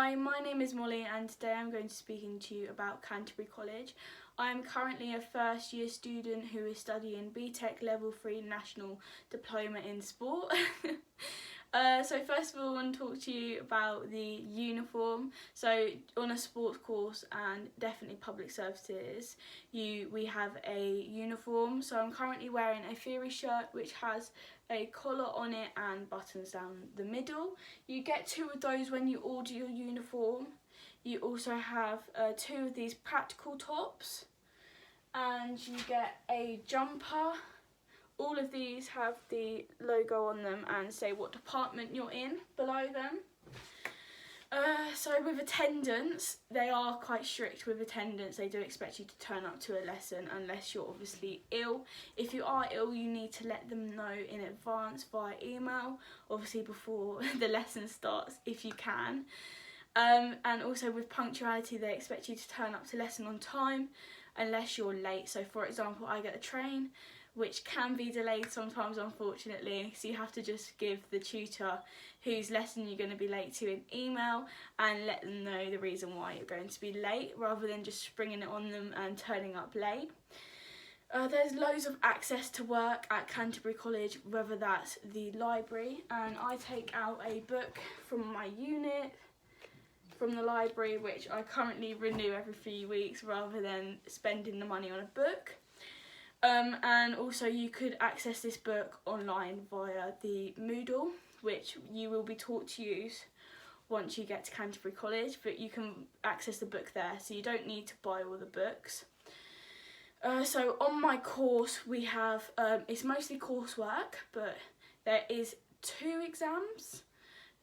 Hi, my name is Molly and today I'm going to be speaking to you about Canterbury College. I am currently a first year student who is studying BTEC Level 3 National Diploma in Sport. So first of all, I want to talk to you about the uniform. So on a sports course and definitely public services, we have a uniform. So I'm currently wearing a theory shirt which has a collar on it and buttons down the middle. You get 2 of those when you order your uniform. You also have 2 of these practical tops, and you get a jumper. All of these have the logo on them and say what department you're in below them. So with attendance, they are quite strict with attendance. They do expect you to turn up to a lesson unless you're obviously ill. If you are ill, you need to let them know in advance via email, obviously before the lesson starts if you can. And also with punctuality, they expect you to turn up to lesson on time unless you're late. So for example, I get a train which can be delayed sometimes, unfortunately, so you have to just give the tutor whose lesson you're going to be late to an email and let them know the reason why you're going to be late, rather than just springing it on them and turning up late. There's loads of access to work at Canterbury College, whether that's the library, and I take out a book from my unit from the library which I currently renew every 3 weeks rather than spending the money on a book. And also you could access this book online via the Moodle, which you will be taught to use once you get to Canterbury College, but you can access the book there, so you don't need to buy all the books. So on my course we have, it's mostly coursework, but there is 2 exams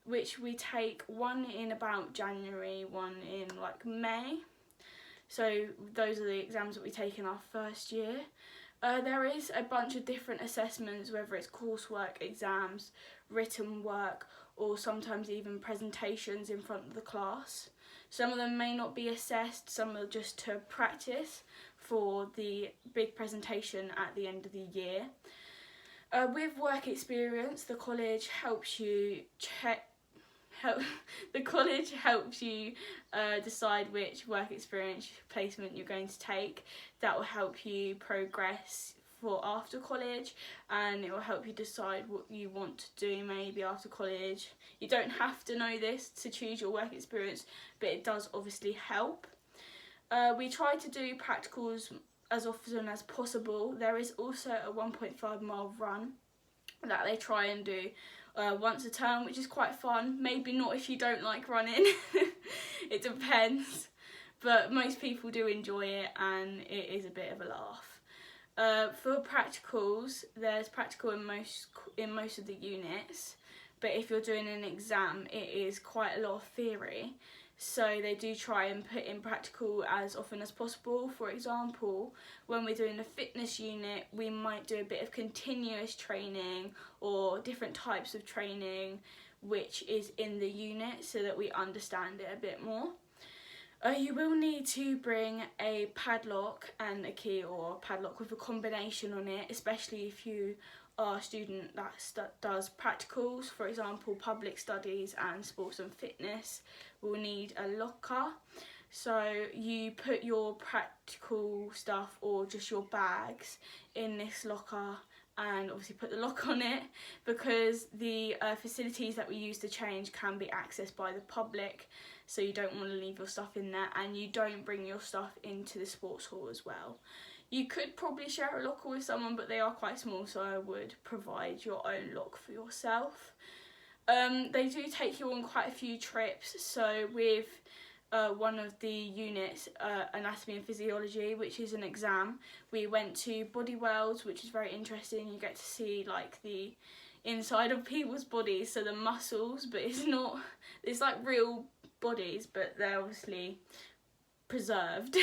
which we take, one in about January, one in like May. So those are the exams that we take in our first year. There is a bunch of different assessments, whether it's coursework, exams, written work, or sometimes even presentations in front of the class. Some of them may not be assessed, some are just to practice for the big presentation at the end of the year. With work experience, the college helps you decide which work experience placement you're going to take. That will help you progress for after college, and it will help you decide what you want to do maybe after college. You don't have to know this to choose your work experience, but it does obviously help. We try to do practicals as often as possible. There is also a 1.5 mile run that they try and do once a term, which is quite fun. Maybe not if you don't like running. It depends, but most people do enjoy it and it is a bit of a laugh. For practicals, there's practical in most of the units, but if you're doing an exam, it is quite a lot of theory. So they do try and put in practical as often as possible. For example, when we're doing the fitness unit, we might do a bit of continuous training or different types of training which is in the unit so that we understand it a bit more. You will need to bring a padlock and a key, or a padlock with a combination on it, especially if you are a student that does practicals. For example, public studies and sports and fitness will need a locker. So you put your practical stuff or just your bags in this locker and obviously put the lock on it, because the facilities that we use to change can be accessed by the public, so you don't want to leave your stuff in there, and you don't bring your stuff into the sports hall as well. You could probably share a locker with someone, but they are quite small, so I would provide your own lock for yourself. They do take you on quite a few trips, so with one of the units, anatomy and physiology, which is an exam, we went to Body Worlds, which is very interesting. You get to see like the inside of people's bodies, so the muscles, but it's like real bodies, but they're obviously preserved.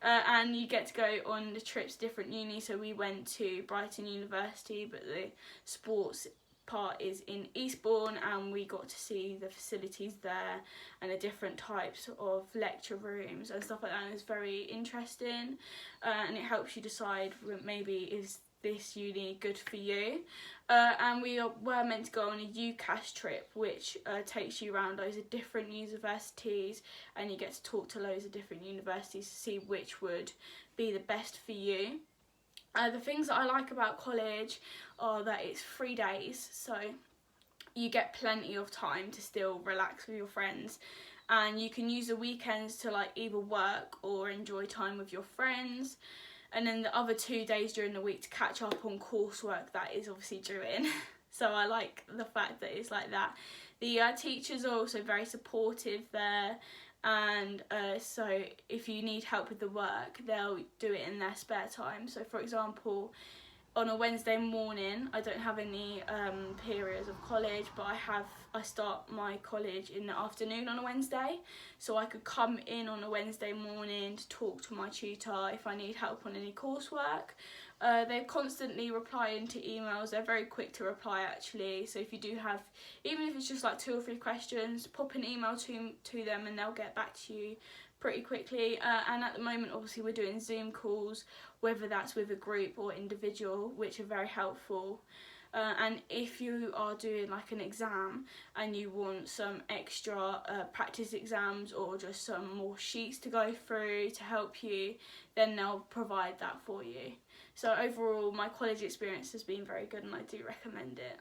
And you get to go on the trips to different unis. So we went to Brighton University, but the sports part is in Eastbourne, and we got to see the facilities there and the different types of lecture rooms and stuff like that. It was very interesting, and it helps you decide maybe is this uni good for you. And we were meant to go on a UCAS trip, which takes you around loads of different universities, and you get to talk to loads of different universities to see which would be the best for you. The things that I like about college are that it's 3 days, so you get plenty of time to still relax with your friends, and you can use the weekends to like either work or enjoy time with your friends, and then the other 2 days during the week to catch up on coursework that is obviously due in. So I like the fact that it's like that. The teachers are also very supportive there, and so if you need help with the work, they'll do it in their spare time. So for example, on a Wednesday morning, I don't have any periods of college, but I start my college in the afternoon on a Wednesday, so I could come in on a Wednesday morning to talk to my tutor if I need help on any coursework. They're constantly replying to emails. They're very quick to reply actually, so if you do have, even if it's just like 2 or 3 questions, pop an email to them and they'll get back to you pretty quickly. And at the moment obviously we're doing Zoom calls, whether that's with a group or individual, which are very helpful. And if you are doing like an exam and you want some extra practice exams or just some more sheets to go through to help you, then they'll provide that for you. So overall, my college experience has been very good and I do recommend it.